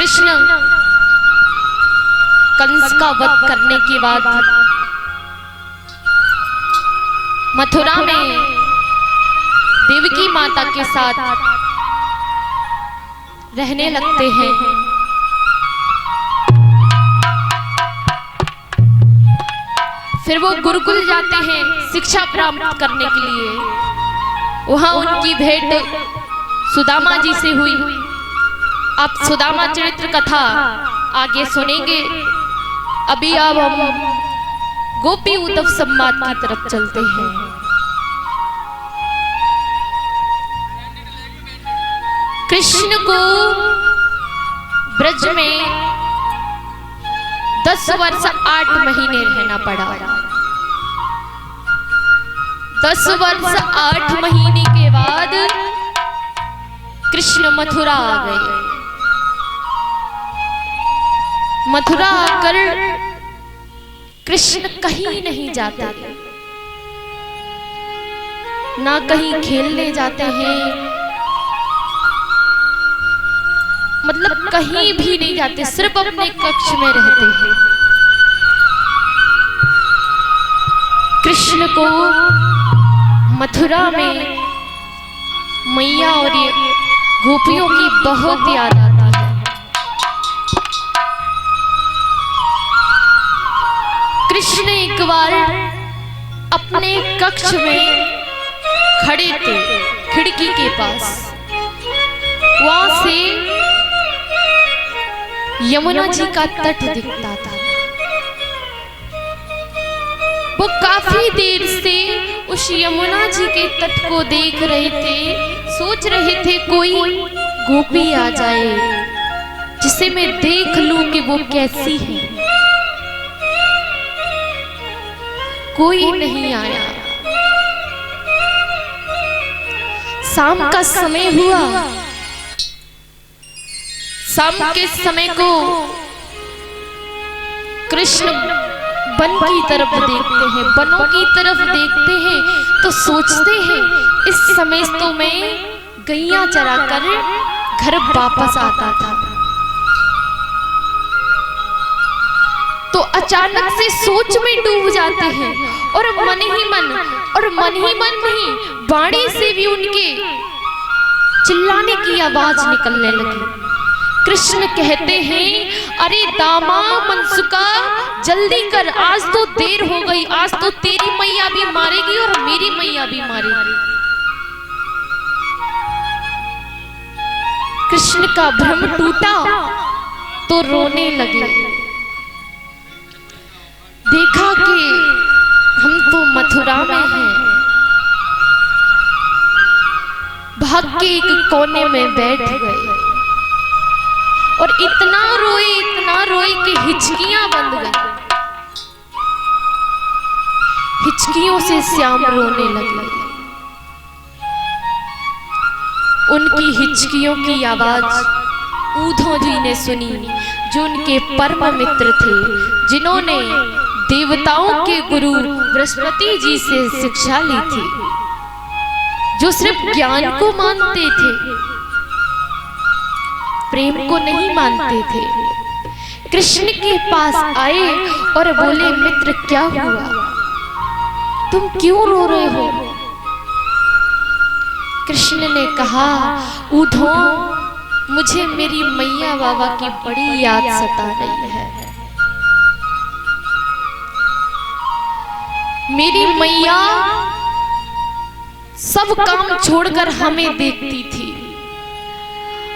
कृष्ण कंस का वध करने के बाद मथुरा में देवकी माता के साथ रहने लगते हैं। फिर वो गुरुकुल जाते हैं शिक्षा प्राप्त करने के लिए। वहां उनकी भेंट सुदामा जी से हुई। आप सुदामा चरित्र कथा आगे सुनेंगे। अभी अब हम गोपी उद्धव संवाद की तरफ चलते हैं। कृष्ण को ब्रज में 10 वर्ष 8 महीने रहना पड़ा। 10 वर्ष 8 महीने के बाद कृष्ण मथुरा आ गए। मथुरा आकर कृष्ण कहीं नहीं जाते, ना कहीं खेलने जाते हैं, मतलब कहीं भी नहीं जाते, सिर्फ अपने कक्ष में रहते हैं। कृष्ण को मथुरा में मैया और ये गोपियों की बहुत याद आती है। कृष्ण एक बार अपने कक्ष में खड़े थे खिड़की के पास। वहां से यमुना जी का तट दिखता था। वो काफी देर से उस यमुना जी के तट को देख रहे थे। सोच रहे थे कोई गोपी आ जाए जिसे मैं देख लूं कि वो कैसी है। कोई नहीं आया। शाम का समय हुआ। शाम के समय को कृष्ण वन की तरफ देखते हैं, वनों की तरफ देखते हैं तो सोचते हैं इस समय तो मैं गैया चराकर घर वापस आता था। तो अचानक से सोच में डूब जाते हैं और मन ही मन नहीं, वाणी से भी उनके चिल्लाने की आवाज निकलने लगी। कृष्ण कहते हैं अरे दामा मनसुका जल्दी कर, आज तो देर हो गई, आज तो तेरी मैया भी मारेगी और मेरी मैया भी मारेगी। कृष्ण का भ्रम टूटा तो रोने लगे। देखा कि हम तो मथुरा में हैं। भाग के एक कोने में बैठ गए और इतना रोए कि हिचकियां बंद गई। हिचकियों से श्याम रोने लगे। उनकी हिचकियों की आवाज ऊधो जी ने सुनी, जो उनके परम मित्र थे, जिन्होंने देवताओं के गुरु बृहस्पति जी से शिक्षा ली थी, जो सिर्फ ज्ञान को मानते थे, प्रेम को नहीं मानते थे। कृष्ण के पास आए और बोले मित्र क्या हुआ, तुम क्यों रो रहे हो? कृष्ण ने कहा ऊधो मुझे मेरी मैया बाबा की बड़ी याद सता रही है। मेरी मैया सब काम छोड़कर हमें देखती थी।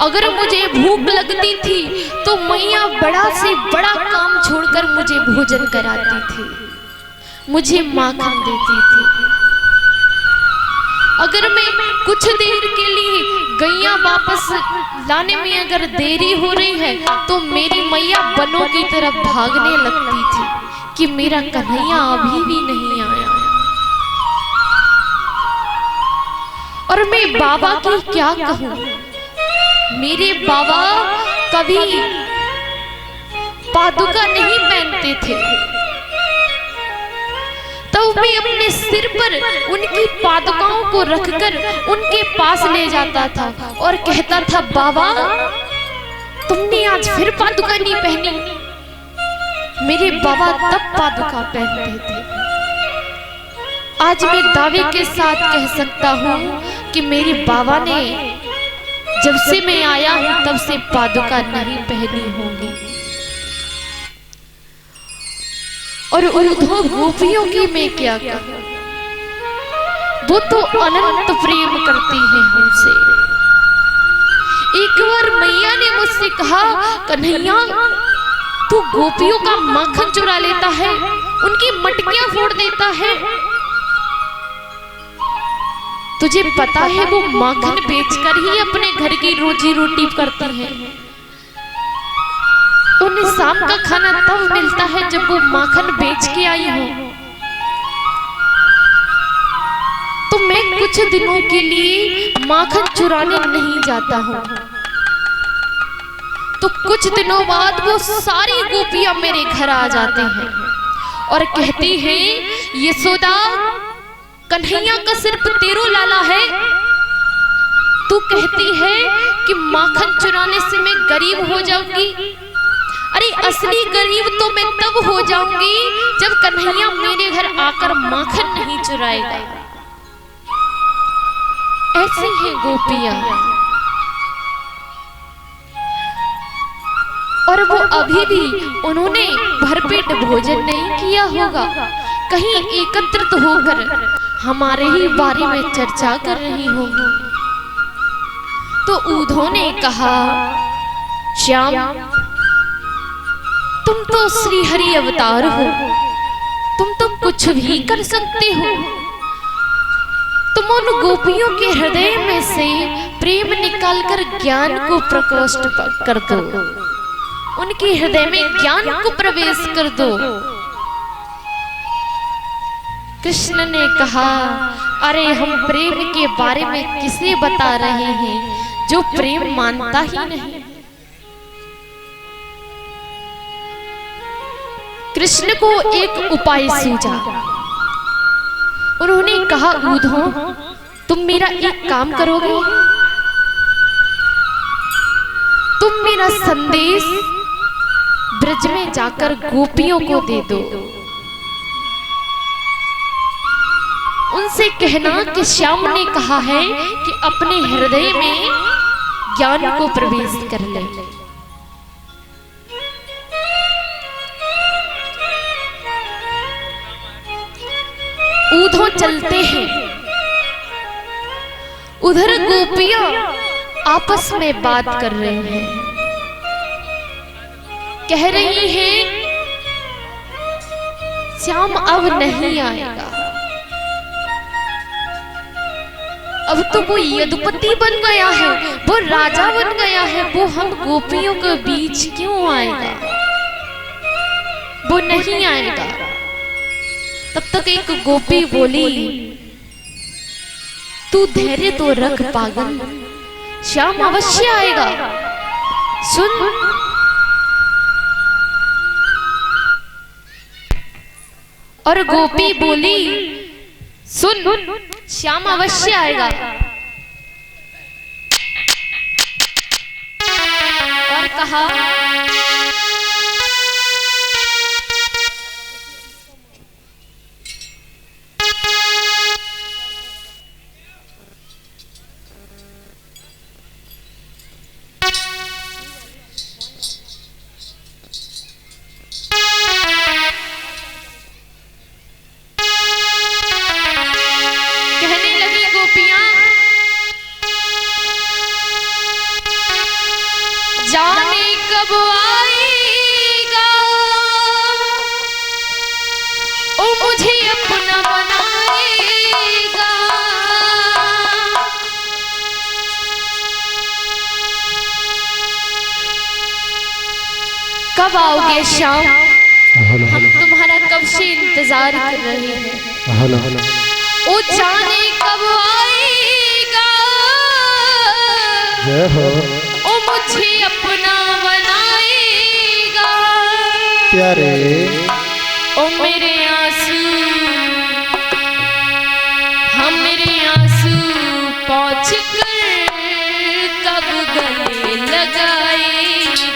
अगर मुझे भूख लगती थी तो मैया बड़ा से बड़ा काम छोड़कर मुझे भोजन कराती थी, मुझे माखन देती थी। अगर मैं कुछ देर के लिए गैया वापस लाने में अगर देरी हो रही है तो मेरी मैया बनों की तरफ भागने लगती थी कि मेरा कन्हैया अभी भी नहीं आया। और मैं बाबा की क्या कहूं, मेरे बाबा कभी पादुका नहीं पहनते थे, तो मैं अपने सिर पर उनकी पादुकाओं को रखकर उनके पास ले जाता था और कहता था बाबा तुमने आज फिर पादुका नहीं पहनी। मेरे बाबा तब पादुका पहनते थे। आज मैं दावे के साथ कह सकता हूँ कि मेरे बाबा ने जब से मैं आया हूँ तब से पादुका नहीं पहनी होगी। और उद्धव गोपियों की मैं क्या कहूँ, वो तो अनंत प्रेम करती हैं हमसे। एक बार मैया ने मुझसे कहा, कन्हैया तू गोपियों का माखन चुरा लेता है, उनकी मटकियां फोड़ देता है, तुझे पता है वो माखन बेचकर ही अपने घर की रोजी रोटी करती है। उन्हें शाम का खाना तब मिलता है जब वो माखन बेच के आई हो। तो मैं कुछ दिनों के लिए माखन चुराने नहीं जाता हूँ। तो कुछ दिनों बाद वो सारी गोपियां मेरे घर आ जाते हैं और कहती हैं, यशोदा कन्हैया का सिर्फ तेरो लाला है, तू कहती है कि माखन चुराने से मैं गरीब हो जाऊंगी। अरे असली गरीब तो मैं तब हो जाऊंगी जब कन्हैया मेरे घर आकर माखन नहीं चुराएगा। ऐसी है गोपियां। और वो अभी भी उन्होंने भरपेट भोजन नहीं किया होगा, कहीं एकत्रित होकर हमारे ही बारे में चर्चा कर रही होंगी। तो उद्धव ने कहा, श्याम तुम तो श्री हरि अवतार हो, तुम तो कुछ भी कर सकते हो। तुम उन गोपियों के हृदय में से प्रेम निकालकर ज्ञान को प्रकोष्ठ कर दो, उनके हृदय में ज्ञान को प्रवेश कर दो। कृष्ण ने कहा, अरे हम प्रेम के बारे में किसे बता रहे हैं जो प्रेम मानता ही नहीं। कृष्ण को एक उपाय सूझा। उन्होंने कहा, उद्धव तुम मेरा एक काम करोगे, तुम मेरा संदेश ब्रज में जाकर गोपियों को दे दो। उनसे कहना कि श्याम ने कहा है कि अपने हृदय में ज्ञान को प्रवेश कर ले। उधर चलते हैं, उधर गोपियां आपस में बात कर रही हैं, कह रही हैं श्याम अब नहीं आएगा, अब तो वो यदुपति बन गया है, वो राजा बन गया है, वो हम गोपियों के बीच क्यों आएगा, वो नहीं आएगा। तब तक एक गोपी बोली, तू धैर्य तो रख पागल, श्याम अवश्य आएगा। सुन, और गोपी बोली, सुन श्याम अवश्य आएगा। और कहा, जाने कब आएगा ओ मुझे अपना बनाएगा, कब आओगे श्याम, हम तुम्हारा कब से इंतजार कर रहे हैं। ओ जाने कब आएगा ओ मुझे अपना बनाएगा, प्यारे ओ मेरे आंसू, हम मेरे आंसू पहुंच कर कब गले लगाएगा।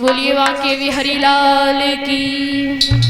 बोलिए वाके बिहारी लाल की।